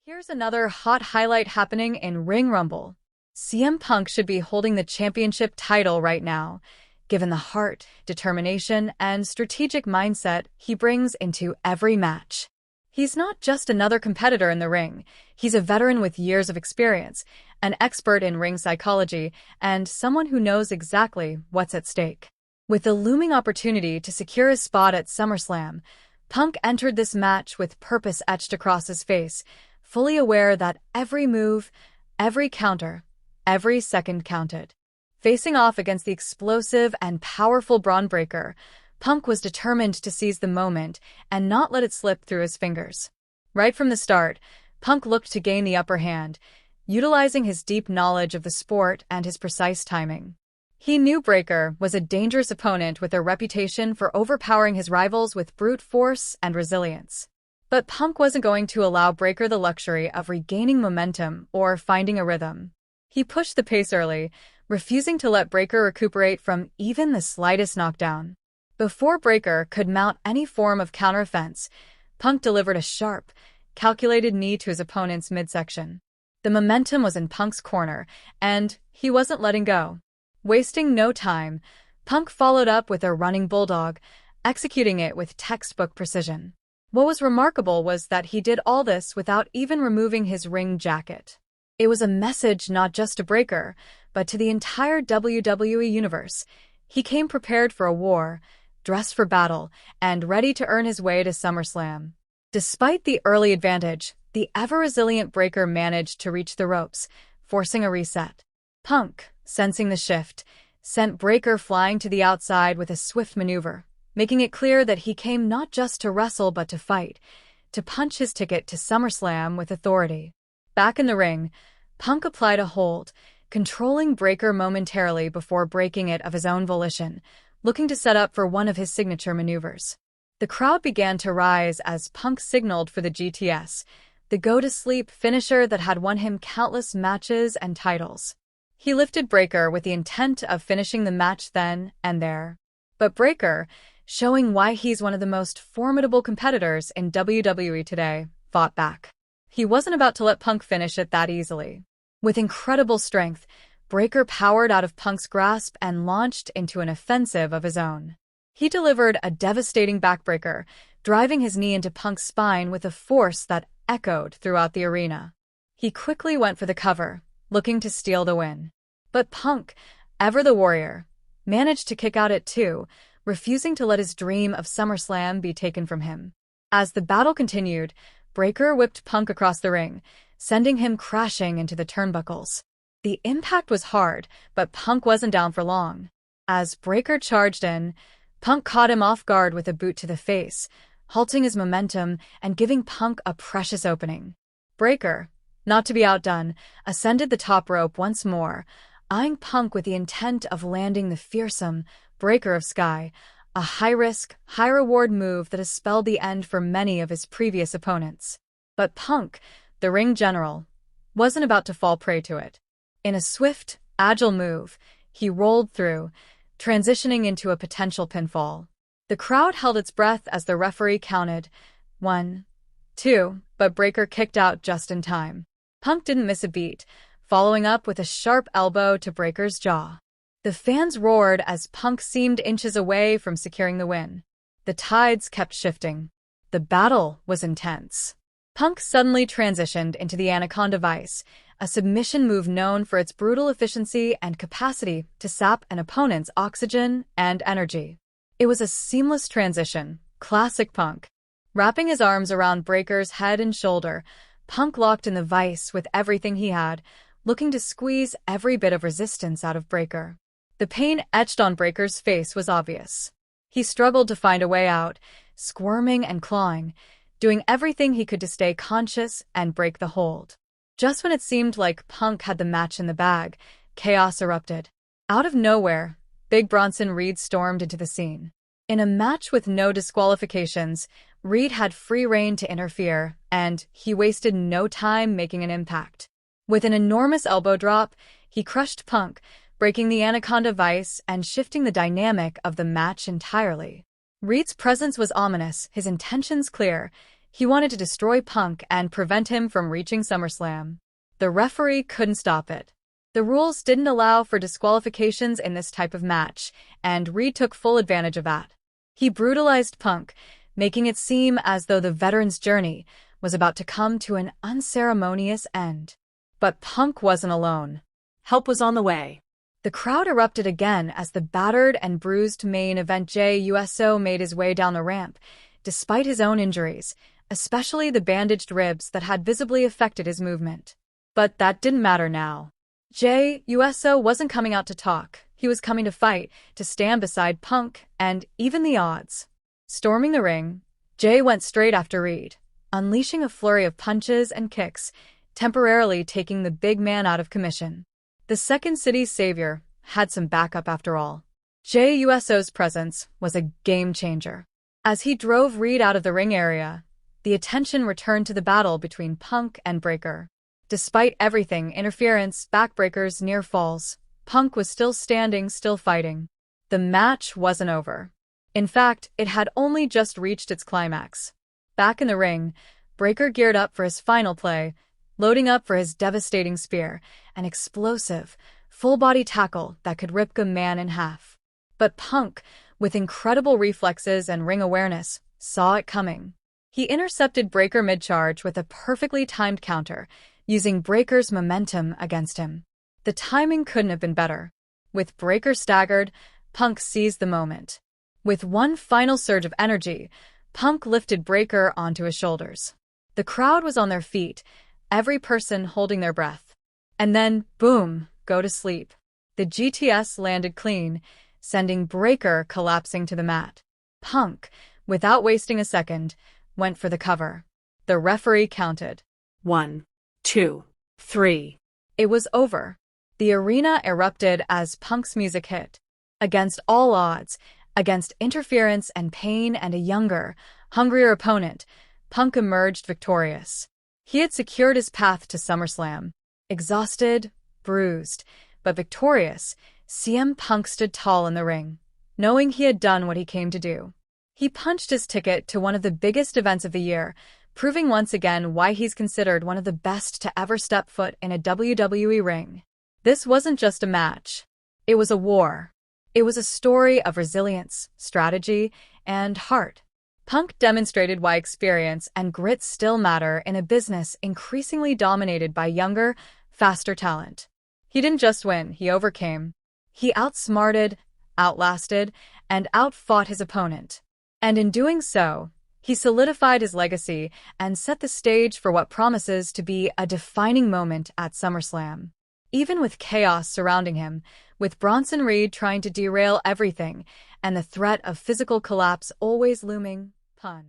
Here's another hot highlight happening in Ring Rumble. CM Punk should be holding the championship title right now, given the heart, determination, and strategic mindset he brings into every match. He's not just another competitor in the ring. He's a veteran with years of experience, an expert in ring psychology, and someone who knows exactly what's at stake. With the looming opportunity to secure his spot at SummerSlam, Punk entered this match with purpose etched across his face, fully aware that every move, every counter, every second counted. Facing off against the explosive and powerful Bron Breaker, Punk was determined to seize the moment and not let it slip through his fingers. Right from the start, Punk looked to gain the upper hand, utilizing his deep knowledge of the sport and his precise timing. He knew Breaker was a dangerous opponent with a reputation for overpowering his rivals with brute force and resilience. But Punk wasn't going to allow Breaker the luxury of regaining momentum or finding a rhythm. He pushed the pace early, refusing to let Breaker recuperate from even the slightest knockdown. Before Breaker could mount any form of counteroffense, Punk delivered a sharp, calculated knee to his opponent's midsection. The momentum was in Punk's corner, and he wasn't letting go. Wasting no time, Punk followed up with a running bulldog, executing it with textbook precision. What was remarkable was that he did all this without even removing his ring jacket. It was a message not just to Breaker, but to the entire WWE universe. He came prepared for a war, dressed for battle, and ready to earn his way to SummerSlam. Despite the early advantage, the ever-resilient Breaker managed to reach the ropes, forcing a reset. Punk, sensing the shift, sent Breaker flying to the outside with a swift maneuver, making it clear that he came not just to wrestle but to fight, to punch his ticket to SummerSlam with authority. Back in the ring, Punk applied a hold, controlling Breaker momentarily before breaking it of his own volition, looking to set up for one of his signature maneuvers. The crowd began to rise as Punk signaled for the GTS, the go-to-sleep finisher that had won him countless matches and titles. He lifted Breaker with the intent of finishing the match then and there. But Breaker, showing why he's one of the most formidable competitors in WWE today, fought back. He wasn't about to let Punk finish it that easily. With incredible strength, Breaker powered out of Punk's grasp and launched into an offensive of his own. He delivered a devastating backbreaker, driving his knee into Punk's spine with a force that echoed throughout the arena. He quickly went for the cover, looking to steal the win. But Punk, ever the warrior, managed to kick out at 2, refusing to let his dream of SummerSlam be taken from him. As the battle continued, Breaker whipped Punk across the ring, sending him crashing into the turnbuckles. The impact was hard, but Punk wasn't down for long. As Breaker charged in, Punk caught him off guard with a boot to the face, halting his momentum and giving Punk a precious opening. Breaker, not to be outdone, ascended the top rope once more, eyeing Punk with the intent of landing the fearsome Breaker of Sky, a high-risk, high-reward move that has spelled the end for many of his previous opponents. But Punk, the ring general, wasn't about to fall prey to it. In a swift, agile move, he rolled through, transitioning into a potential pinfall. The crowd held its breath as the referee counted 1, 2, but Breaker kicked out just in time. Punk didn't miss a beat, following up with a sharp elbow to Breaker's jaw. The fans roared as Punk seemed inches away from securing the win. The tides kept shifting. The battle was intense. Punk suddenly transitioned into the Anaconda Vice, a submission move known for its brutal efficiency and capacity to sap an opponent's oxygen and energy. It was a seamless transition, classic Punk. Wrapping his arms around Breaker's head and shoulder, Punk locked in the Vice with everything he had, looking to squeeze every bit of resistance out of Breaker. The pain etched on Breaker's face was obvious. He struggled to find a way out, squirming and clawing, doing everything he could to stay conscious and break the hold. Just when it seemed like Punk had the match in the bag, chaos erupted. Out of nowhere, Big Bronson Reed stormed into the scene. In a match with no disqualifications, Reed had free rein to interfere, and he wasted no time making an impact. With an enormous elbow drop, he crushed Punk, breaking the Anaconda Vice and shifting the dynamic of the match entirely. Reed's presence was ominous, his intentions clear. He wanted to destroy Punk and prevent him from reaching SummerSlam. The referee couldn't stop it. The rules didn't allow for disqualifications in this type of match, and Reed took full advantage of that. He brutalized Punk, making it seem as though the veteran's journey was about to come to an unceremonious end. But Punk wasn't alone. Help was on the way. The crowd erupted again as the battered and bruised main event Jey Uso made his way down the ramp, despite his own injuries, especially the bandaged ribs that had visibly affected his movement. But that didn't matter now. Jey Uso wasn't coming out to talk. He was coming to fight, to stand beside Punk, and even the odds. Storming the ring, Jey went straight after Reed, unleashing a flurry of punches and kicks, temporarily taking the big man out of commission. The Second City's savior had some backup after all. Jey Uso's presence was a game-changer. As he drove Reed out of the ring area, the attention returned to the battle between Punk and Breaker. Despite everything, interference, backbreakers, near falls, Punk was still standing, still fighting. The match wasn't over. In fact, it had only just reached its climax. Back in the ring, Breaker geared up for his final play, loading up for his devastating spear, an explosive, full-body tackle that could rip a man in half. But Punk, with incredible reflexes and ring awareness, saw it coming. He intercepted Breaker mid-charge with a perfectly timed counter, using Breaker's momentum against him. The timing couldn't have been better. With Breaker staggered, Punk seized the moment. With one final surge of energy, Punk lifted Breaker onto his shoulders. The crowd was on their feet, every person holding their breath. And then, boom, go to sleep. The GTS landed clean, sending Breaker collapsing to the mat. Punk, without wasting a second, went for the cover. The referee counted. 1, 2, 3. It was over. The arena erupted as Punk's music hit. Against all odds, against interference and pain and a younger, hungrier opponent, Punk emerged victorious. He had secured his path to SummerSlam. Exhausted, bruised, but victorious, CM Punk stood tall in the ring, knowing he had done what he came to do. He punched his ticket to one of the biggest events of the year, proving once again why he's considered one of the best to ever step foot in a WWE ring. This wasn't just a match. It was a war. It was a story of resilience, strategy, and heart. Punk demonstrated why experience and grit still matter in a business increasingly dominated by younger, faster talent. He didn't just win, he overcame. He outsmarted, outlasted, and outfought his opponent. And in doing so, he solidified his legacy and set the stage for what promises to be a defining moment at SummerSlam. Even with chaos surrounding him, with Bronson Reed trying to derail everything, and the threat of physical collapse always looming, pun.